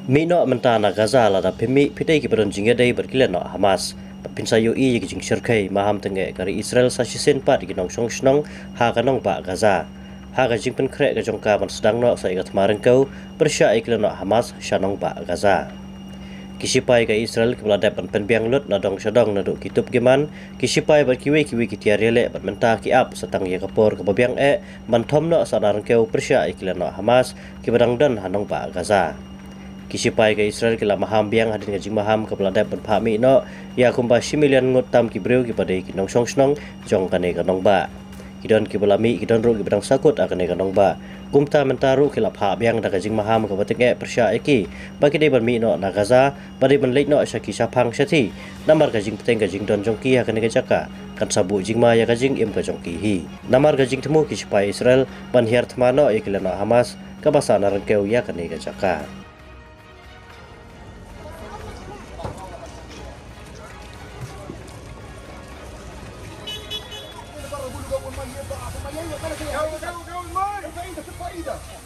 Mino mentana Gaza la da pimi pidai ki baron jinga dai berkilan no Hamas pinsayo i ki jing shirkai maham tenge kari Israel sa shisen pat ki nong shong shnong ha ka nong ba Gaza ha ka jing pen kre ka jong ka ban sedang no sa ikat mareng kau bersya iklan no Hamas shanong ba Gaza kisipai ka Israel ki belada pan penbiang lut na dong shadong na do kitup giman kisipai bar kiwe ki tiarele ban menta ki ap satang ye kapor ka babiang man thom no sa nareng kau bersya iklan no Hamas ki badang dan hanong ba Gaza kisipai ke Israel ke lama hambiang hadin ngajing maham ke peladap berpahami no ya kumpa similian ngutam ki breu ki padai ki nong song snong jong kane ka nong ba kidon ki belami kidon ru ki bedang sakut akane ka nong ba kumta mentaru ki lap habiang da ngajing maham ke batenge persya eki bagi dei bermi no na Gaza badai benleit no syaki sapang syati namar gajing peteng gajing don jong ki akane ka jaka kan sabu jing ma ya gajing im ka jong ki hi namar gajing temu kisipai Israel ban hiar tmano ikilana Hamas ka basa narengkeu ya kane ka jaka Go, go, go, go, go, go, go, go, go, go, go, go, go, go,